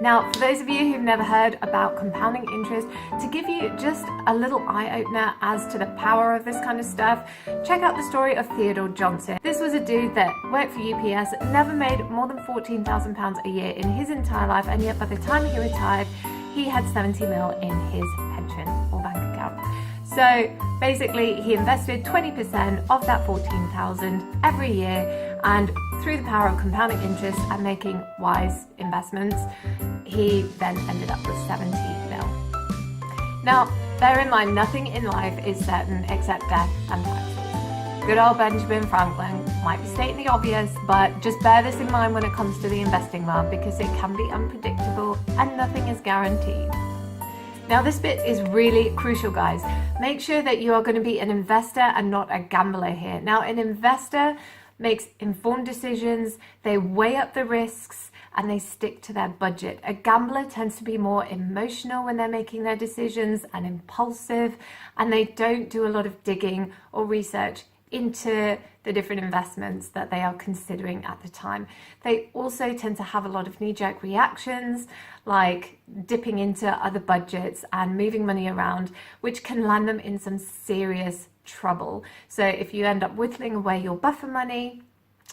Now, for those of you who've never heard about compounding interest, to give you just a little eye-opener as to the power of this kind of stuff, check out the story of Theodore Johnson. This was a dude that worked for UPS, never made more than £14,000 a year in his entire life, and yet by the time he retired, he had 70 mil in his pension or bank account. So basically, he invested 20% of that 14,000 every year, and through the power of compounding interest and making wise investments, he then ended up with 70 mil. Now, bear in mind, nothing in life is certain except death and taxes. Good old Benjamin Franklin might be stating the obvious, but just bear this in mind when it comes to the investing world, because it can be unpredictable and nothing is guaranteed. Now, this bit is really crucial, guys. Make sure that you are going to be an investor and not a gambler here. Now, an investor makes informed decisions, they weigh up the risks, and they stick to their budget. A gambler tends to be more emotional when they're making their decisions and impulsive, and they don't do a lot of digging or research into the different investments that they are considering at the time. They also tend to have a lot of knee-jerk reactions, like dipping into other budgets and moving money around, which can land them in some serious trouble. So if you end up whittling away your buffer money,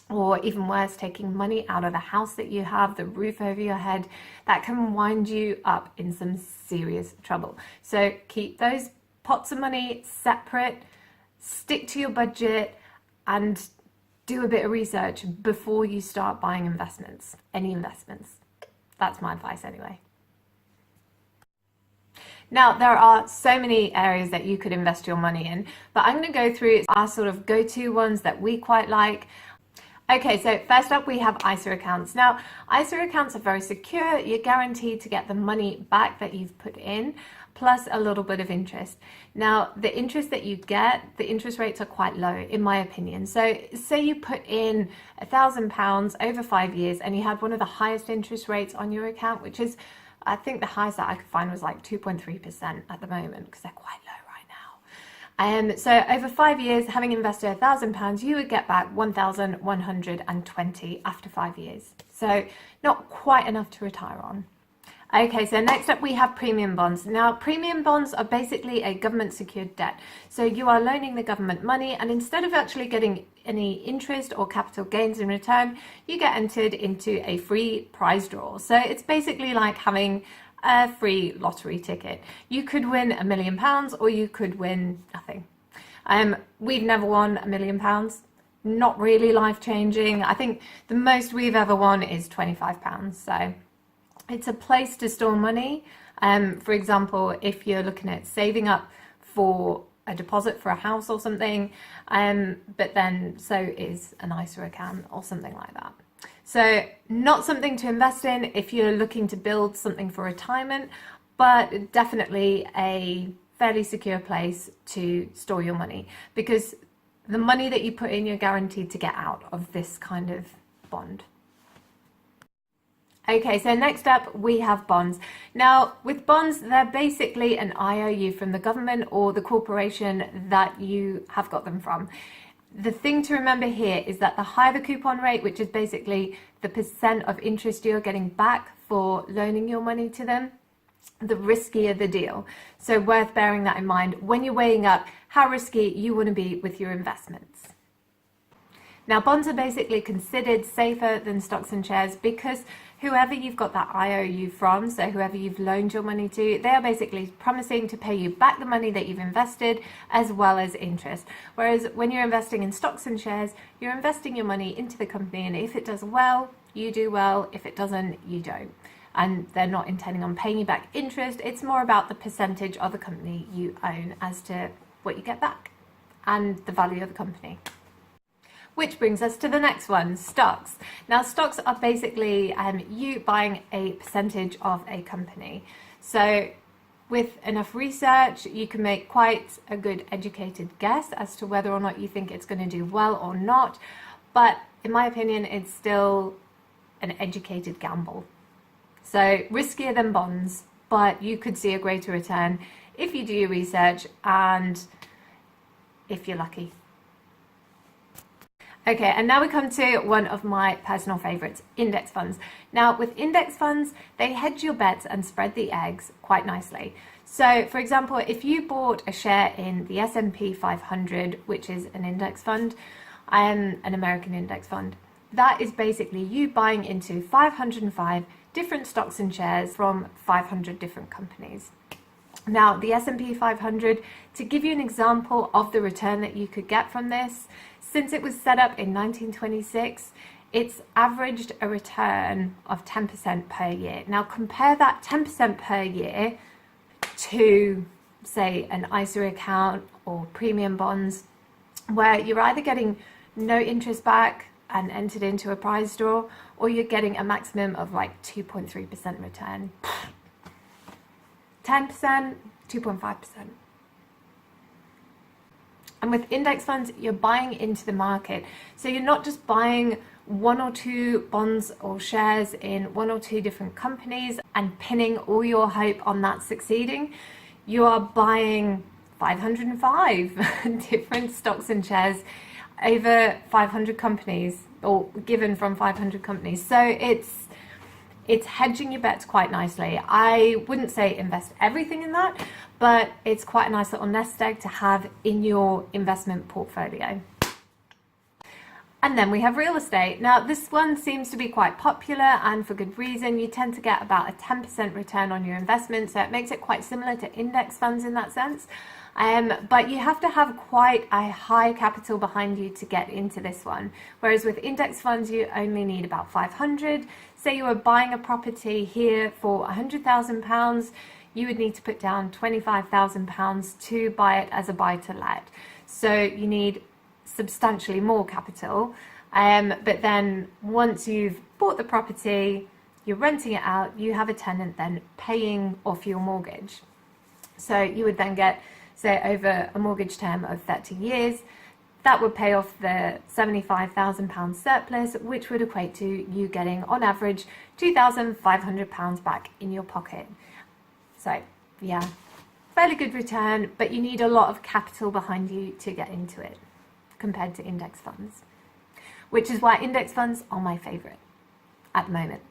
or even worse, taking money out of the house that you have, the roof over your head, that can wind you up in some serious trouble. So keep those pots of money separate, stick to your budget, and do a bit of research before you start buying investments, any investments. That's my advice anyway. Now, there are so many areas that you could invest your money in, but I'm going to go through our sort of go-to ones that we quite like. Okay, so first up we have ISA accounts. Now, ISA accounts are very secure. You're guaranteed to get the money back that you've put in, plus a little bit of interest. Now, the interest that you get, the interest rates are quite low, in my opinion. So say you put in £1,000 over 5 years and you had one of the highest interest rates on your account, which is, I think the highest that I could find was like 2.3% at the moment, because they're quite low right now. So over 5 years, having invested £1,000, you would get back 1,120 after 5 years. So not quite enough to retire on. Okay, so next up we have premium bonds. Now, premium bonds are basically a government secured debt. So you are loaning the government money, and instead of actually getting any interest or capital gains in return, you get entered into a free prize draw. So it's basically like having a free lottery ticket. You could win £1 million or you could win nothing. We've never won £1 million. Not really life-changing. I think the most we've ever won is £25. So it's a place to store money. For example, if you're looking at saving up for a deposit for a house or something, but then so is an ISA account or something like that. So not something to invest in if you're looking to build something for retirement, but definitely a fairly secure place to store your money, because the money that you put in, you're guaranteed to get out of this kind of bond. Okay, so next up we have bonds. Now, with bonds, they're basically an IOU from the government or the corporation that you have got them from. The thing to remember here is that the higher the coupon rate, which is basically the percent of interest you're getting back for loaning your money to them, the riskier the deal. So worth bearing that in mind when you're weighing up how risky you want to be with your investments. Now, bonds are basically considered safer than stocks and shares because whoever you've got that IOU from, so whoever you've loaned your money to, they are basically promising to pay you back the money that you've invested as well as interest. Whereas when you're investing in stocks and shares, you're investing your money into the company, and if it does well, you do well. If it doesn't, you don't. And they're not intending on paying you back interest. It's more about the percentage of the company you own as to what you get back and the value of the company. Which brings us to the next one, stocks. Now, stocks are basically you buying a percentage of a company. So with enough research, you can make quite a good educated guess as to whether or not you think it's going to do well or not. But in my opinion, it's still an educated gamble. So riskier than bonds, but you could see a greater return if you do your research and if you're lucky. Okay, and now we come to one of my personal favorites, index funds. Now, with index funds, they hedge your bets and spread the eggs quite nicely. So, for example, if you bought a share in the S&P 500, which is an index fund, an American index fund, that is basically you buying into 505 different stocks and shares from 500 different companies. Now, the S&P 500, to give you an example of the return that you could get from this, since it was set up in 1926, it's averaged a return of 10% per year. Now, compare that 10% per year to, say, an ISA account or premium bonds, where you're either getting no interest back and entered into a prize draw, or you're getting a maximum of like 2.3% return. 10%, 2.5%. And with index funds, you're buying into the market. So you're not just buying one or two bonds or shares in one or two different companies and pinning all your hope on that succeeding. You are buying 505 different stocks and shares over 500 companies, or given from 500 companies. So it's hedging your bets quite nicely. I wouldn't say invest everything in that, but it's quite a nice little nest egg to have in your investment portfolio. And then we have real estate. Now, this one seems to be quite popular, and for good reason. You tend to get about a 10% return on your investment, so it makes it quite similar to index funds in that sense. But you have to have quite a high capital behind you to get into this one. Whereas with index funds, you only need about 500. Say you were buying a property here for £100,000, you would need to put down £25,000 to buy it as a buy-to-let. So you need substantially more capital. But then once you've bought the property, you're renting it out, you have a tenant then paying off your mortgage. So you would then get, say, over a mortgage term of 30 years, that would pay off the £75,000 surplus, which would equate to you getting, on average, £2,500 back in your pocket. So, yeah, fairly good return, but you need a lot of capital behind you to get into it, compared to index funds, which is why index funds are my favourite at the moment.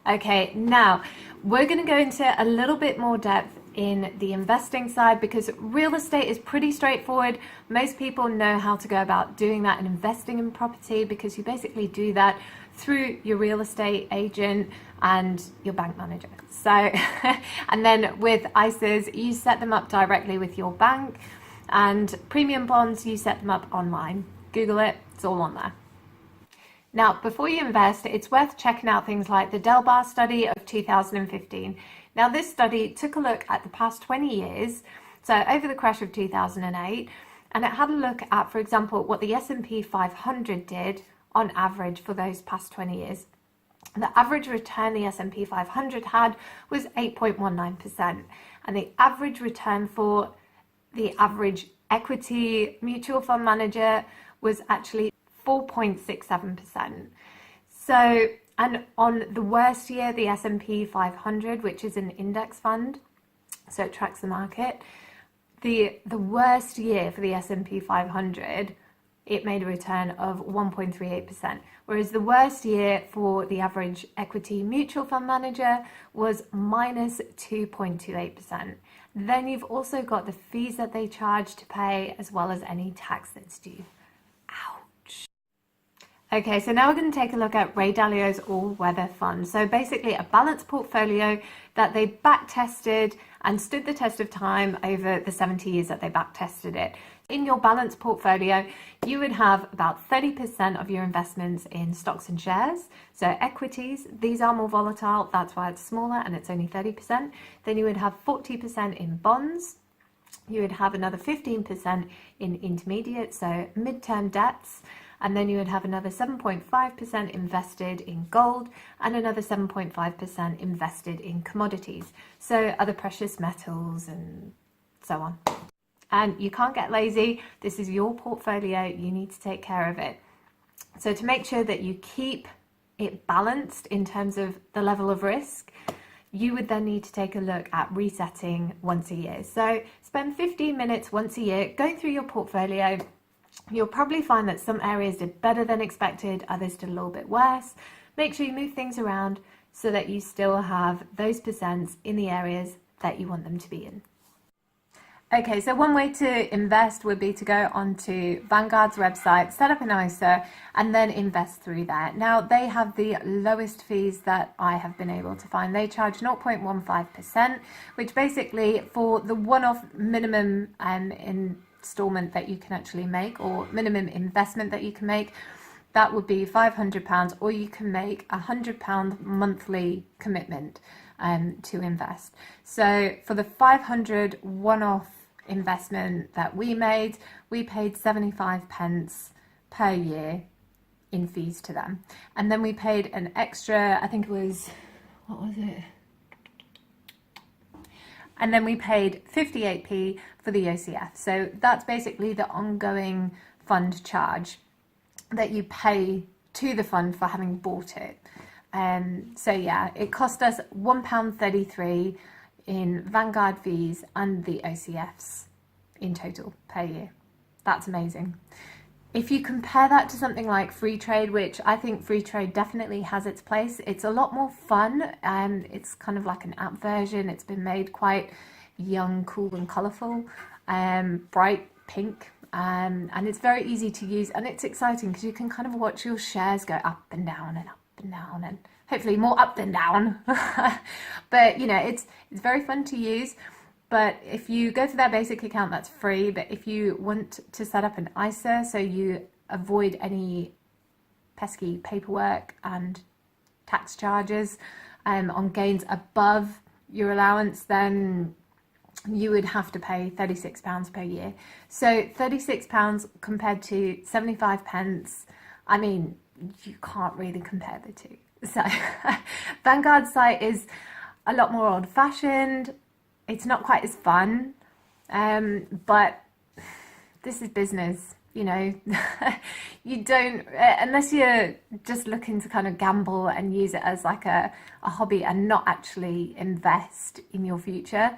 Okay, now we're going to go into a little bit more depth in the investing side, because real estate is pretty straightforward. Most people know how to go about doing that and investing in property, because you basically do that through your real estate agent and your bank manager. So, and then with ISAs, you set them up directly with your bank, and premium bonds, you set them up online. Google it, it's all on there. Now, before you invest, it's worth checking out things like the Dalbar study of 2015. Now, this study took a look at the past 20 years, so over the crash of 2008, and it had a look at, for example, what the S&P 500 did on average for those past 20 years. The average return the S&P 500 had was 8.19%, and the average return for the average equity mutual fund manager was actually 4.67%. So, and on the worst year, the S&P 500, which is an index fund, so it tracks the market, the worst year for the S&P 500, it made a return of 1.38%, whereas the worst year for the average equity mutual fund manager was minus 2.28%. Then you've also got the fees that they charge to pay, as well as any tax that's due. Ouch. Okay, so now we're going to take a look at Ray Dalio's all-weather fund. So basically a balanced portfolio that they back-tested and stood the test of time over the 70 years that they back-tested it. In your balanced portfolio, you would have about 30% of your investments in stocks and shares. So equities, these are more volatile, that's why it's smaller and it's only 30%. Then you would have 40% in bonds. You would have another 15% in intermediate, so mid-term debts. And then you would have another 7.5% invested in gold and another 7.5% invested in commodities. So other precious metals and so on. And you can't get lazy. This is your portfolio. You need to take care of it. So to make sure that you keep it balanced in terms of the level of risk, you would then need to take a look at resetting once a year. So spend 15 minutes once a year going through your portfolio, You'll probably find that some areas did better than expected, others did a little bit worse. Make sure you move things around so that you still have those percents in the areas that you want them to be in. Okay, so one way to invest would be to go onto Vanguard's website, set up an ISA, and then invest through there. Now, they have the lowest fees that I have been able to find. They charge 0.15%, which basically for the one-off minimum installment that you can actually make, or minimum investment that you can make, that would be £500, or you can make a £100 monthly commitment to invest. So for the 500 one-off investment that we made, we paid 75 pence per year in fees to them, and then we paid an extra, I think it was, what was it, and then we paid 58p for the OCF. So that's basically the ongoing fund charge that you pay to the fund for having bought it. So yeah, it cost us £1.33 in Vanguard fees and the OCFs in total per year. That's amazing. If you compare that to something like Freetrade, which I think Freetrade definitely has its place, it's a lot more fun. It's kind of like an app version. It's been made quite young, cool and colourful, bright pink, and it's very easy to use, and it's exciting because you can kind of watch your shares go up and down and up and down, and hopefully more up than down. But you know, it's very fun to use. But if you go for their basic account, that's free. But if you want to set up an ISA so you avoid any pesky paperwork and tax charges on gains above your allowance, then you would have to pay £36 per year. So £36 compared to 75 pence, I mean, you can't really compare the two. So Vanguard's site is a lot more old-fashioned. It's not quite as fun, but this is business, you know. You don't, unless you're just looking to kind of gamble and use it as like a hobby and not actually invest in your future,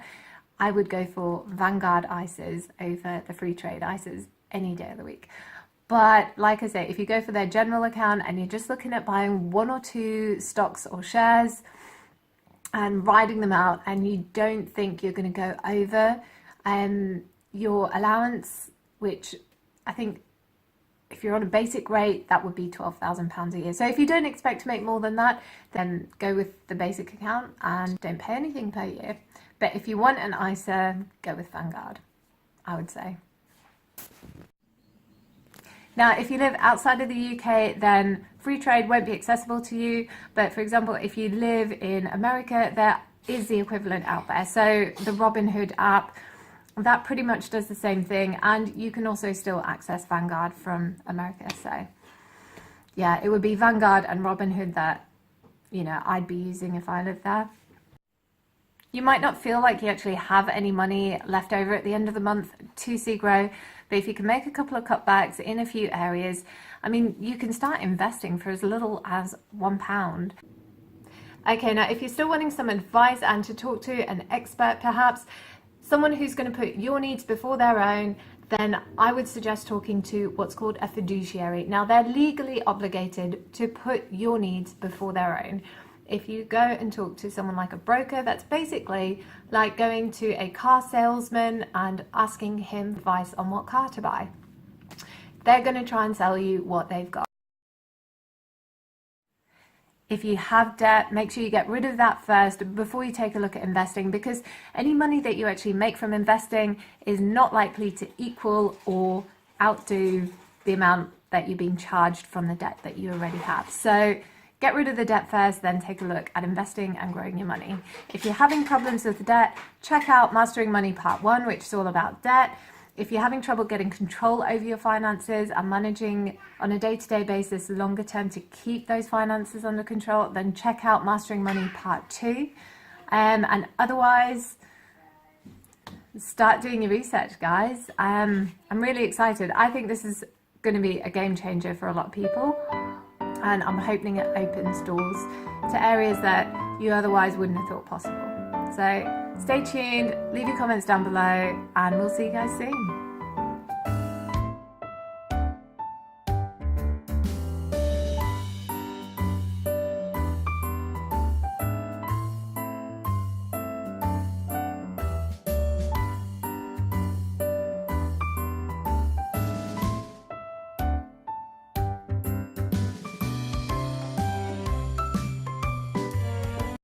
I would go for Vanguard ISAs over the Freetrade ISAs any day of the week. But like I say, if you go for their general account and you're just looking at buying one or two stocks or shares and riding them out, and you don't think you're going to go over your allowance, which I think if you're on a basic rate, that would be £12,000 a year. So if you don't expect to make more than that, then go with the basic account and don't pay anything per year. But if you want an ISA, go with Vanguard, I would say. Now, if you live outside of the UK, then Freetrade won't be accessible to you. But for example, if you live in America, there is the equivalent out there. So the Robinhood app, that pretty much does the same thing. And you can also still access Vanguard from America. So yeah, it would be Vanguard and Robinhood that, you know, I'd be using if I lived there. You might not feel like you actually have any money left over at the end of the month to see grow, but if you can make a couple of cutbacks in a few areas, I mean, you can start investing for as little as £1. Okay, now if you're still wanting some advice and to talk to an expert perhaps, someone who's going to put your needs before their own, then I would suggest talking to what's called a fiduciary. Now, they're legally obligated to put your needs before their own. If you go and talk to someone like a broker, that's basically like going to a car salesman and asking him advice on what car to buy. They're going to try and sell you what they've got. If you have debt, make sure you get rid of that first before you take a look at investing, because any money that you actually make from investing is not likely to equal or outdo the amount that you're being charged from the debt that you already have. So get rid of the debt first, then take a look at investing and growing your money. If you're having problems with the debt, check out Mastering Money Part 1, which is all about debt. If you're having trouble getting control over your finances and managing on a day-to-day basis longer term to keep those finances under control, then check out Mastering Money Part 2. And otherwise, start doing your research, guys. I'm really excited. I think this is going to be a game changer for a lot of people. And I'm hoping it opens doors to areas that you otherwise wouldn't have thought possible. So stay tuned, leave your comments down below, and we'll see you guys soon.